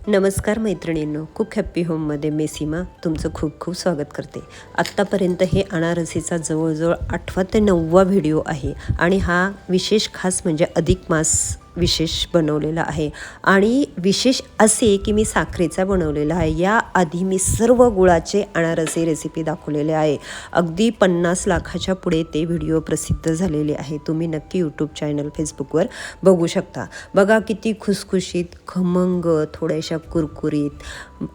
नमस्कार मैत्रिणींनो, cook happy होममध्ये मी सीमा तुमचं खूप खूप स्वागत करते. आत्तापर्यंत हे अनारसीचा जवळजवळ 8वा ते 9वा व्हिडिओ आहे आणि हा विशेष खास म्हणजे अधिक मास विशेष बनवलेला आहे. आणि विशेष असे की मी साखरेचा बनवलेला आहे. याआधी मी सर्व गुळाचे अनारसे रेसिपी दाखवलेले आहे. अगदी 50 लाखाच्या पुढे ते व्हिडिओ प्रसिद्ध झालेले आहे. तुम्ही नक्की यूट्यूब चॅनल फेसबुकवर बघू शकता. बघा किती खुसखुशीत, खमंग, थोड्याशा कुरकुरीत,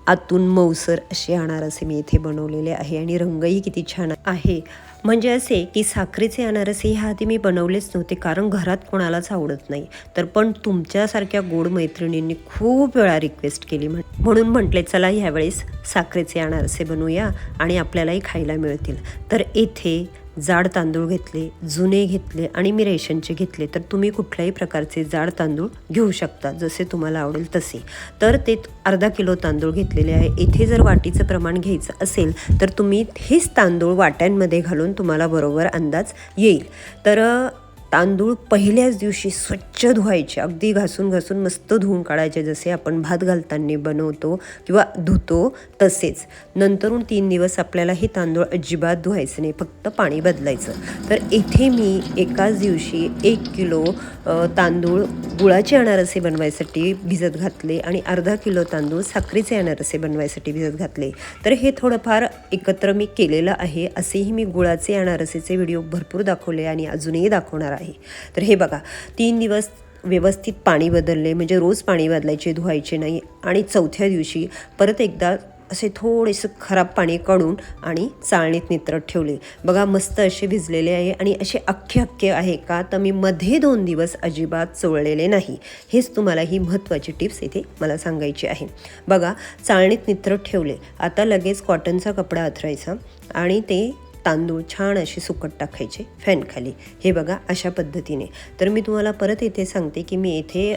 आतून मऊसर असे अनारसे मी इथे बनवलेले आहे. आणि रंगही किती छान आहे. म्हणजे असे की साखरेचे अनारसे ह्या आधी मी बनवलेच नव्हते, कारण घरात कोणालाच आवडत नाही. तर पण तुमच्यासारख्या गोड मैत्रिणींनी खूप वेळा रिक्वेस्ट केली, म्हणून म्हटले चला ह्यावेळेस साखरेचे अनारसे बनवूया आणि आपल्यालाही खायला मिळतील. तर येथे जाड तांदूळ घेतले, जुने घेतले आणि मी रेशनचे घेतले. तर तुम्ही कुठल्याही प्रकारचे जाड तांदूळ घेऊ शकता, जसे तुम्हाला आवडेल तसे. तर ते अर्धा किलो तांदूळ घेतलेले आहे. इथे जर वाटीचं प्रमाण घ्यायचं असेल तर तुम्ही हेच तांदूळ वाट्यांमध्ये घालून तुम्हाला बरोबर अंदाज येईल. तर तांदूळ पहिल्याच दिवशी स्वच्छ धुवायचे, अगदी घासून घासून मस्त धुवून काढायचे, जसे आपण भात घालताना बनवतो किंवा धुतो तसेच. नंतरून 3 दिवस आपल्याला हे तांदूळ अजिबात धुवायचं नाही, फक्त पाणी बदलायचं. तर इथे मी एकाच दिवशी 1 किलो तांदूळ गुळाचे अनारसे बनवायसाठी भिजत घातले आणि अर्धा किलो तांदूळ साखरेचे अनारसे बनवायसाठी भिजत घातले. तर हे थोडंफार एकत्र मी केलेलं आहे. असेही मी गुळाचे अनारसेचे व्हिडिओ भरपूर दाखवले आणि अजूनही दाखवणार आहे. तर हे बघा, 3 दिवस व्यवस्थित पाणी बदलले, म्हणजे रोज पाणी बदलायचे, धुवायचे नाही. आणि चौथ्या दिवशी परत एकदा असे थोडेसं खराब पाणी काढून आणि चाळणीत नितरत ठेवले. बघा मस्त असे भिजलेले आहे आणि असे अख्खे आहे का, तर मी मध्ये 2 दिवस अजिबात चोळलेले नाही. हेच तुम्हाला ही महत्त्वाची टिप्स इथे मला सांगायची आहे. बघा चाळणीत नितरत ठेवले. आता लगेच कॉटनचा कपडा अंथरायचा आणि ते तांदूळ छान असे सुकट टाकायचे फॅनखाली. हे बघा अशा पद्धतीने. तर मी तुम्हाला परत इथे सांगते की मी इथे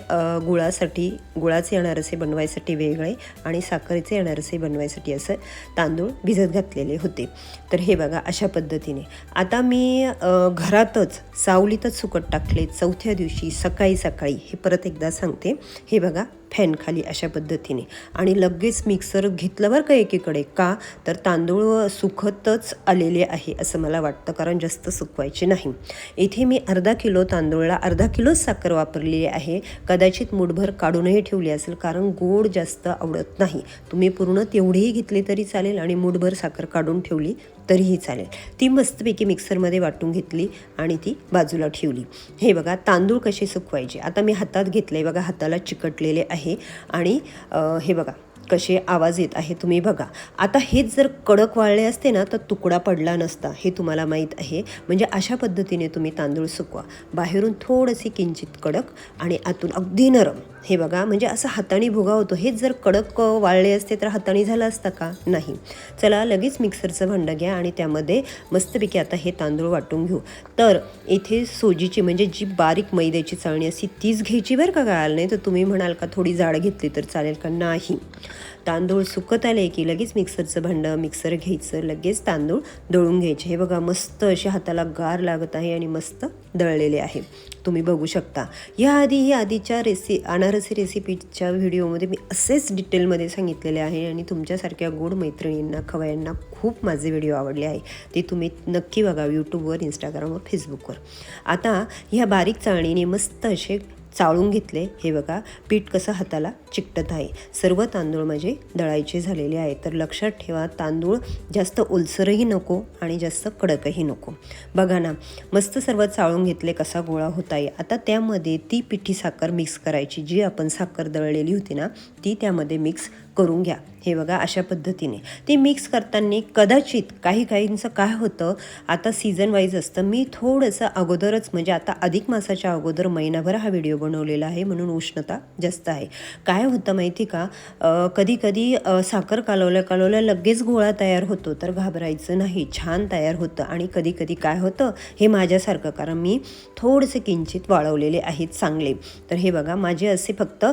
गुळाचे अनारसे बनवायसाठी वेगळे आणि साखरेचे अनारसे बनवायसाठी असं तांदूळ भिजत घातलेले होते. तर हे बघा अशा पद्धतीने. आता मी घरातच सावलीतच सुकट टाकले चौथ्या दिवशी सकाळी. हे परत एकदा सांगते. हे बघा फॅनखाली अशा पद्धतीने. आणि लगेच मिक्सर घेतलं बरं का एकीकडे, का तर तांदूळ सुकतच आलेले आहे असं मला वाटतं, कारण जास्त सुकवायचे नाही. इथे मी अर्धा किलो तांदूळला अर्धा किलोच साखर वापरलेली आहे. कदाचित मूठभर काढूनही ठेवली असेल, कारण गोड जास्त आवडत नाही. तुम्ही पूर्ण तेवढेही घेतले तरी चालेल आणि मूठभर साखर काढून ठेवली तरीही चालेल. ती मस्तपैकी मिक्सरमध्ये वाटून घेतली आणि ती बाजूला ठेवली. हे बघा तांदूळ कसे सुकवायचे. आता मी हातात घेतले, बघा हाताला चिकटलेले आहे आणि हे बघा कसे आवाज येत आहे, तुम्ही बघा. आता हेच जर कडक वाळले असते ना तर तुकडा पडला नसता, हे तुम्हाला माहीत आहे. म्हणजे अशा पद्धतीने तुम्ही तांदूळ सुकवा. बाहेरून थोडेसे किंचित कडक आणि आतून अगदी नरम. हे बघा म्हणजे असं हाताने भुगा होतो. हेच जर कडक वाळले असते तर हाताने झालं असतं का, नाही. चला लगेच मिक्सरचं भांडं घ्या आणि त्यामध्ये मस्तपैकी आता हे तांदूळ वाटून घेऊ. तर इथे सोजीची म्हणजे जी बारीक मैद्याची चाळणी असते तीच घ्यायची बरं का, कळालं नाही तर तुम्ही म्हणाल का थोडी जाड घेतली तर चालेल का, नाही. तांदूळ सुकत आले की लगेच मिक्सरचं भांडं, मिक्सर घ्यायचं, लगेच तांदूळ दळून घ्यायचे. हे बघा मस्त असे हाताला गार लागत आहे आणि मस्त दळलेले आहे, तुम्ही बघू शकता. ही आधीच्या अनारसी रेसिपीच्या व्हिडिओमध्ये मी असेच डिटेलमध्ये सांगितलेले आहे आणि तुमच्यासारख्या गोड मैत्रिणींना, खवयांना खूप माझे व्हिडिओ आवडले आहे. ते तुम्ही नक्की बघा यूट्यूबवर, इंस्टाग्रामवर, फेसबुकवर. आता ह्या बारीक चाळणीने मस्त असे चाळून घेतले. हे बघा पीठ कसं हाताला चिकटत आहे. सर्व तांदूळ माझे दळायचे झालेले आहे. तर लक्षात ठेवा, तांदूळ जास्त ओलसरही नको आणि जास्त कडकही नको. बघा ना मस्त सर्व चाळून घेतले, कसा गोळा होत आहे. आता त्यामध्ये ती पिठी साखर मिक्स करायची, जी आपण साखर दळलेली होती ना ती त्यामध्ये मिक्स करून घ्या. हे बघा अशा पद्धतीने ती मिक्स करताना कदाचित काहींचं काय होतं, आता सीझन वाईज असतं. मी थोडंसं अगोदरच म्हणजे आता अधिक मासाच्या अगोदर महिनाभर हा व्हिडिओ बनवलेला आहे, म्हणून उष्णता जास्त आहे. काय होतं माहिती का, कधी साखर कालवल्या लगेच गोळा तयार होतो, तर घाबरायचं नाही, छान तयार होतं. आणि कधी काय होतं, हे माझ्यासारखं, कारण मी थोडेसे किंचित वाळवलेले आहेत चांगले. तर हे बघा माझे असे फक्त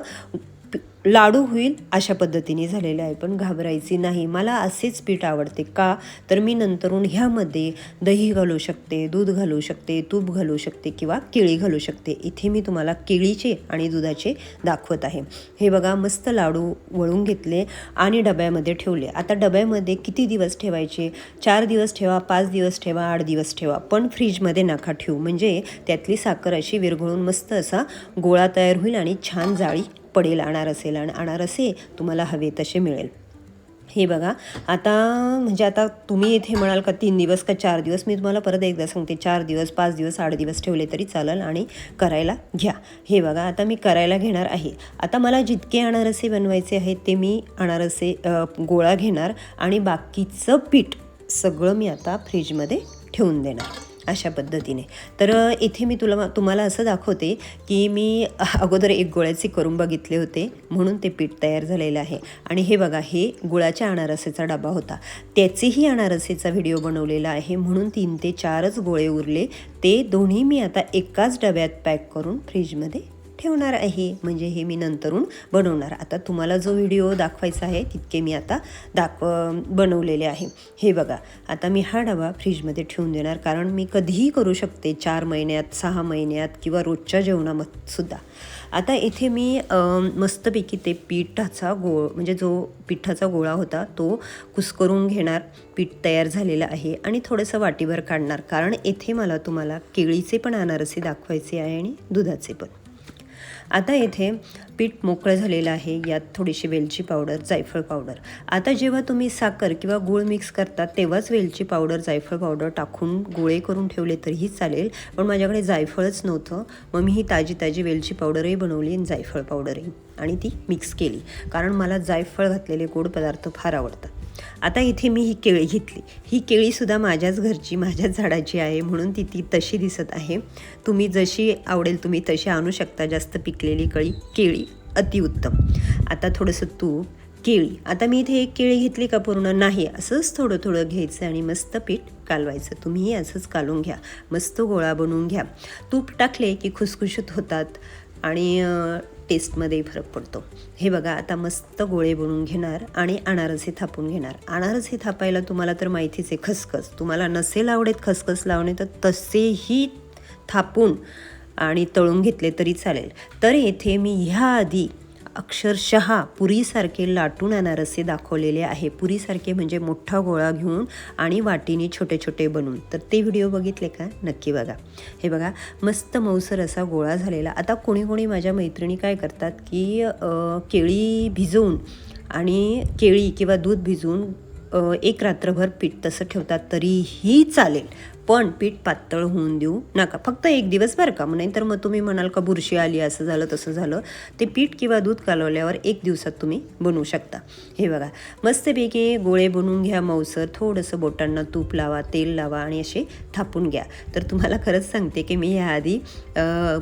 लाडू होईल अशा पद्धतीने झालेले आहे. पण घाबरायची नाही, मला असेच पीठ आवडते. का तर मी नंतरून ह्यामध्ये दही घालू शकते, दूध घालू शकते, तूप घालू शकते किंवा केळी घालू शकते. इथे मी तुम्हाला केळीचे आणि दुधाचे दाखवत आहे. हे बघा, मस्त लाडू वळून घेतले आणि डब्यामध्ये ठेवले. आता डब्यामध्ये किती दिवस ठेवायचे? 4 दिवस ठेवा, 5 दिवस ठेवा, 8 दिवस ठेवा, पण फ्रीजमध्ये नका ठेवू. म्हणजे त्यातली साखर अशी विरघळून मस्त असा गोळा तयार होईल आणि छान जाळी पडेल अनारसेल आणि अनारसे तुम्हाला हवे तसे मिळेल. हे बघा, आता तुम्ही इथे म्हणाल का 3 दिवस का 4 दिवस? मी तुम्हाला परत एकदा सांगते, 4 दिवस, 5 दिवस, 8 दिवस ठेवले तरी चालेल आणि करायला घ्या. हे बघा, आता मी करायला घेणार आहे. आता मला जितके अनारसे बनवायचे आहेत ते मी अनारसे गोळा घेणार आणि बाकीचं पीठ सगळं मी आता फ्रीजमध्ये ठेवून देणार अशा पद्धतीने. तर इथे मी तुम्हाला असं दाखवते की मी अगोदर एक गुळाचे करून बघितले होते म्हणून ते पीठ तयार झालेलं आहे. आणि हे बघा, हे गुळाच्या अनारसेचा डबा होता, त्याचेही अनारसेचा व्हिडिओ बनवलेला आहे म्हणून 3 ते 4च गोळे उरले. ते दोन्ही मी आता एकाच डब्यात पॅक करून फ्रीजमध्ये ठेवणार आहे. म्हणजे हे मी नंतरून बनवणार. आता तुम्हाला जो व्हिडिओ दाखवायचा आहे तितके मी आता बनवलेले आहे. हे बघा, आता मी हा डबा फ्रीजमध्ये ठेवून देणार, कारण मी कधीही करू शकते, 4 महिन्यात, 6 महिन्यात किंवा रोजच्या जेवणामध्ये सुद्धा. आता इथे मी मस्तपैकी ते पिठाचा म्हणजे जो पिठाचा गोळा होता तो कुस्करून घेणार. पीठ तयार झालेलं आहे आणि थोडंसं वाटीभर काढणार, कारण इथे मला तुम्हाला केळीचे पण अनारसे दाखवायचे आहे आणि दुधाचे पण. आता इथे पीठ मोकळं झालेलं आहे. यात थोडीशी वेलची पावडर, जायफळ पावडर. आता जेव्हा तुम्ही साखर किंवा गूळ मिक्स करता तेव्हाच वेलची पावडर, जायफळ पावडर टाकून गोळे करून ठेवले तरीही चालेल, पण माझ्याकडे जायफळच नव्हतं. मग मी ही ताजी वेलची पावडरही बनवली आणि जायफळ पावडरही, आणि ती मिक्स केली, कारण मला जायफळ घातलेले गोड पदार्थ फार आवडतात. आता इथे मी ही केळी घेतली. ही केळीसुद्धा माझ्याच घरची, माझ्याच झाडाची आहे म्हणून ती तशी दिसत आहे. तुम्ही जशी आवडेल तुम्ही तशी आणू शकता. जास्त पिकलेली केळी अतिउत्तम. आता थोडंसं तूप, केळी. आता मी इथे एक केळी घेतली का पूर्ण नाही, असंच थोडं थोडं घ्यायचं आणि मस्त पीठ कालवायचं. तुम्हीही असंच कालून घ्या, मस्त गोळा बनवून घ्या. तूप टाकले की खुसखुशीत होतात आणि टेस्टमध्येही फरक पडतो. हे बघा, आता मस्त गोळे बनवून घेणार आणि अनारसे थापून घेणार. अनारसे थापायला तुम्हाला तर माहितीच आहे, खसखस. तुम्हाला नसेल आवडत खसखस लावणे तर तसेही थापून आणि तळून घेतले तरी चालेल. तर येथे मी ह्याआधी अक्षरशः पुरीसारखे लाटून अनारसे दाखवलेले आहे. पुरीसारखे म्हणजे मोठा गोळा घेऊन आणि वाटीने छोटे छोटे बनवून. तर ते व्हिडिओ बघितले का? नक्की बघा. हे बघा, मस्त मऊसर असा गोळा झालेला. आता कोणी माझ्या मैत्रिणी काय करतात की केळी भिजवून आणि केळी किंवा दूध भिजवून एक रात्रभर पीठ तसं ठेवतात तरीही चालेल, पण पीठ पातळ होऊन देऊ नका. फक्त 1 दिवस बरं का, नाहीतर मग तुम्ही म्हणाल का बुरशी आली, असं झालं तसं झालं. ते पीठ किंवा दूध कालवल्यावर 1 दिवसात तुम्ही बनवू शकता. हे बघा, मस्तपैकी गोळे बनवून घ्या मऊसर. थोडंसं बोटांना तूप लावा, तेल लावा आणि असे थापून घ्या. तर तुम्हाला खरंच सांगते की मी ह्याआधी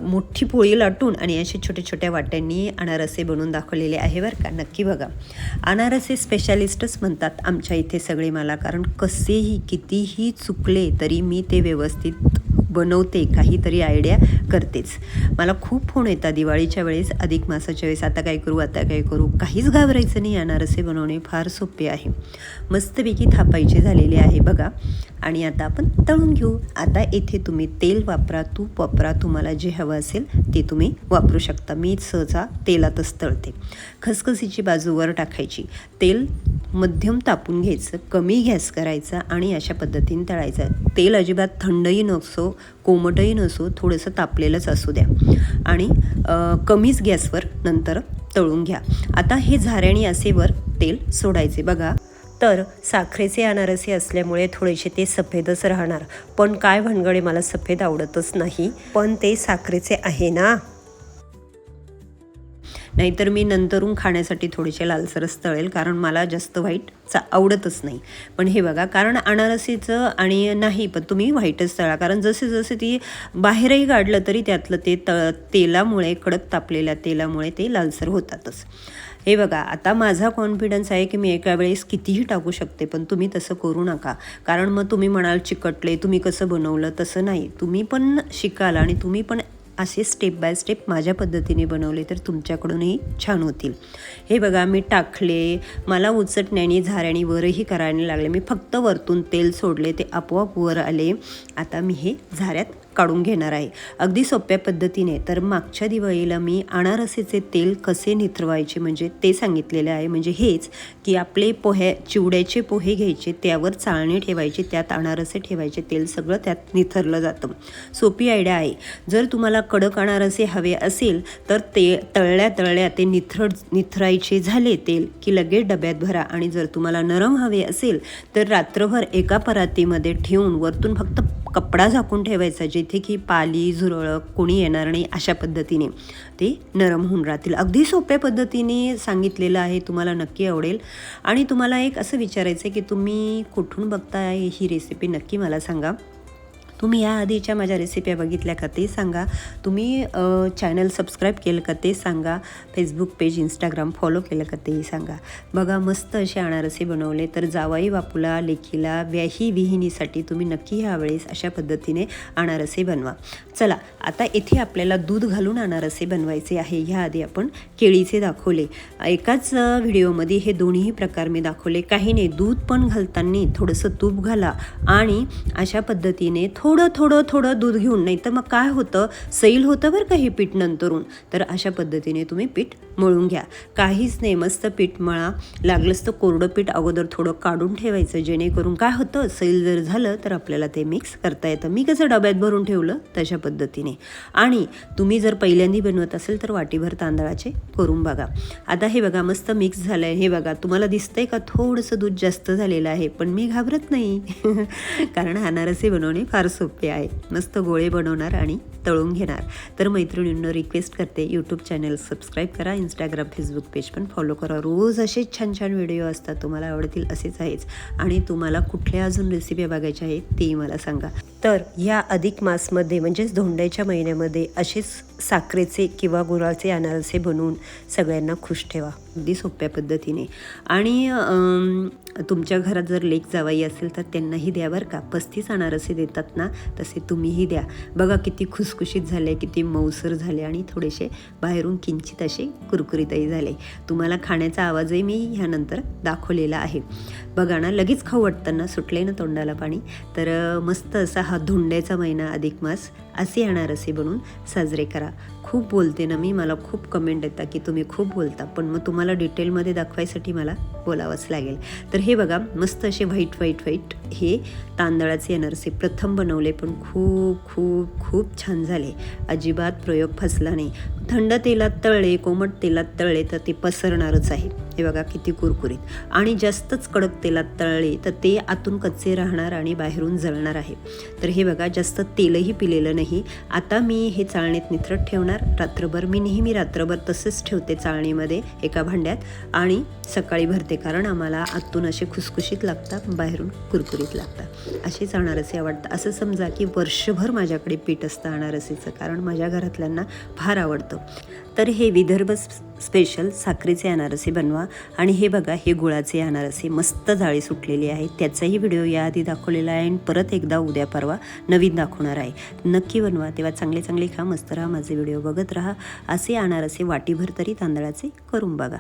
मोठी पोळी लाटून आणि असे छोट्या वाट्यांनी अनारसे बनवून दाखवलेले आहे बरं का. नक्की बघा. अनारसे स्पेशालिस्टच म्हणतात आमच्या इथे सगळे मला, कारण कसेही कितीही चुकले तरी मी ते व्यवस्थित बनवते, काहीतरी आयडिया करतेच. मला खूप फोन येतात दिवाळीच्या वेळेस, अधिक मासाच्या वेळेस, आता काय करू. काहीच घाबरायचं नाही, अनारसे बनवणे फार सोपे आहे. मस्तपैकी थापायचे झालेले आहे बघा. आणि आता आपण तळून घेऊ. आता इथे तुम्ही तेल वापरा, तूप वापरा, तुम्हाला जे हवं असेल ते तुम्ही वापरू शकता. मी सहसा तेलातच तळते. खसखसीची बाजू वर टाकायची, तेल मध्यम तापून घ्यायचं, कमी गॅस करायचा आणि अशा पद्धतीने तळायचं. तेल अजिबात थंडही नसो, कोमटही नसो, थोडंसं तापलेलंच असू द्या आणि कमीच गॅसवर नंतर तळून घ्या. आता हे झाऱ्याने असे वर तेल सोडायचे बघा. तर साखरेचे अनारसे असल्यामुळे थोडेसे ते सफेदच राहणार, पण काय भानगडे, मला सफेद आवडतच नाही, पण ते साखरेचे आहे ना. नाहीतर मी नंतरून खाण्यासाठी थोडेसे लालसरच तळेल, कारण मला जास्त व्हाईट आवडतच नाही. पण हे बघा, कारण अनारसीचं आणि नाही, पण तुम्ही व्हाईटच तळा, कारण जसे ती बाहेरही काढलं तरी त्यातलं ते तेलामुळे, कडक तापलेल्या तेलामुळे ते लालसर होतातच. हे बघा, आता माझा कॉन्फिडन्स आहे की मी एका वेळेस कितीही टाकू शकते, पण तुम्ही तसं करू नका, कारण मग तुम्ही म्हणाल चिकटले, तुम्ही कसं बनवलं. तसं नाही, तुम्ही पण शिकाल आणि तुम्ही पण असे स्टेप बाय स्टेप माझ्या पद्धतीने बनवले तर तुमच्याकडूनही छान होतील. हे बघा मी टाकले, मला उचटण्याने झाऱ्याने वरही करायला लागले. मी फक्त वरतून तेल सोडले, ते आपोआप वर आले. आता मी हे झाऱ्यात काढून घेणार आहे अगदी सोप्या पद्धतीने. तर मागच्या दिवाळीला मी अनारसेचे तेल कसे निथरवायचे म्हणजे ते सांगितलेले आहे. म्हणजे हेच की आपले चिवड्याचे पोहे घ्यायचे, त्यावर चाळणी ठेवायची, त्यात अनारसे ठेवायचे, तेल सगळं त्यात निथरलं जातं. सोपी आयडिया आहे. जर तुम्हाला कडक अनारसे हवे असेल तर ते तळल्या ते निथरायचे झाले तेल की लगेच डब्यात भरा. आणि जर तुम्हाला नरम हवे असेल तर रात्रभर एका परातीमध्ये ठेवून वरतून फक्त कपडा झाकून ठेवायचा, जिथे की पाली झुरळ कोणी येणार नाही. अशा पद्धतीने ते नरम होऊन राहतील. अगदी सोप्या पद्धतीने सांगितलेलं आहे, तुम्हाला नक्की आवडेल. आणि तुम्हाला एक असं विचारायचं आहे की तुम्ही कुठून बघताय ही रेसिपी, नक्की मला सांगा. तुम्ही या आधीच्या माझ्या रेसिप्या बघितल्या का ते सांगा. तुम्ही चॅनल सबस्क्राईब केलं का ते सांगा. फेसबुक पेज इंस्टाग्राम फॉलो केलं का तेही सांगा. बघा मस्त असे अनारसे बनवले. तर जावाई बापूला, लेकीला, विहिणीसाठी तुम्ही नक्की ह्यावेळेस अशा पद्धतीने अनारसे बनवा. चला आता इथे आपल्याला दूध घालून अनारसे बनवायचे आहे. ह्याआधी आपण केळीचे दाखवले. एकाच व्हिडिओमध्ये हे दोन्ही प्रकार मी दाखवले. काही नाही, दूध पण घालताना थोडंसं तूप घाला आणि अशा पद्धतीने थोडं दूध घेऊन, नाही तर मग काय होतं, सैल होतं बरं का हे पीठ नंतरून. तर अशा पद्धतीने तुम्ही पीठ मळून घ्या. काहीच नाही, मस्त पीठ मळा. लागलंच तर कोरडं पीठ अगोदर थोडं काढून ठेवायचं, जेणेकरून काय होतं, सैल जर झालं तर आपल्याला ते मिक्स करता येतं. मी कसं डब्यात भरून ठेवलं तशा पद्धतीने. आणि तुम्ही जर पहिल्यांदा बनवत असेल तर वाटीभर तांदळाचे करून बघा. आता हे बघा मस्त मिक्स झालं आहे. हे बघा तुम्हाला दिसतंय का थोडंसं दूध जास्त झालेलं आहे, पण मी घाबरत नाही कारण अनारसे बनवणे फार सोपे आहे. मस्त गोळे बनवणार आणि तळून घेणार. तर मैत्रिणींना रिक्वेस्ट करते, यूट्यूब चॅनल सबस्क्राईब करा, इंस्टाग्राम फेसबुक पेज पण फॉलो करा. रोज असेच छान छान व्हिडिओ असतात, तुम्हाला आवडतील असेच आहेच. आणि तुम्हाला कुठल्या अजून रेसिपी बघायच्या आहेत तेही मला सांगा. तर ह्या अधिक मासमध्ये म्हणजेच धोंड्याच्या महिन्यामध्ये असेच साखरेचे किंवा गुळाचे अनारसे बनवून सगळ्यांना खुश ठेवा अगदी सोप्या पद्धतीने. आणि तुमच्या घरात जर लेक जावाई असेल तर त्यांनाही द्या बरं का. 35 अनारसे देतात ना, तसे तुम्हीही द्या. बघा किती खुसखुशीत झाले, किती मऊसर झाले आणि थोडेसे बाहेरून किंचित असे कुरकुरीतही झाले. तुम्हाला खाण्याचा आवाजही मी ह्यानंतर दाखवलेला आहे. बघा ना, लगेच खाऊ वाटताना सुटले ना तोंडाला पाणी. तर मस्त असा हा धोंड्याचा महिना अधिक मास असे अनारसे बनवून साजरे करा. खूप बोलते ना मी, मला खूप कमेंट येतात की तुम्ही खूप बोलता, पण मग तुम्हाला डिटेलमध्ये दाखवायसाठी मला बोलावंच लागेल. तर हे बघा मस्त असे व्हाईट हे तांदळाचे अनारसे प्रथम बनवले, पण खूप खूप खूप छान झाले. अजिबात प्रयोग फसला नाही. थंड तेलात तळले, कोमट तेलात तळले तर ते पसरणारच आहे. हे बघा किती कुरकुरीत. आणि जास्तच कडक तेलात तळले तर ते आतून कच्चे राहणार आणि बाहेरून जळणार आहे. तर हे बघा जास्त तेलही पिलेलं नाही. आता मी हे चाळणीत निथरत ठेवणार रात्रभर. मी नेहमी रात्रभर तसंच ठेवते चाळणीमध्ये एका भांड्यात आणि सकाळी भरते, कारण आम्हाला आतून असे खुसखुशीत लागतात, बाहेरून कुरकुरीत लागतात. असेच अनारसे आवडतात. असं समजा की वर्षभर माझ्याकडे पीठ असतं अनारसेचं, कारण माझ्या घरातल्यांना फार आवडतं. तर हे विदर्भ स्पेशल साखरेचे अनारसे बनवा. आणि हे बघा हे गुळाचे अनारसे मस्त जाळी सुटलेली आहे. त्याचाही व्हिडिओ याआधी दाखवलेला आहे आणि परत एकदा उद्या परवा नवीन दाखवणार आहे. नक्की बनवा. तेव्हा चांगले खा, मस्त राहा, माझे व्हिडिओ बघत राहा. असे अनारसे वाटीभर तरी तांदळाचे करून बघा.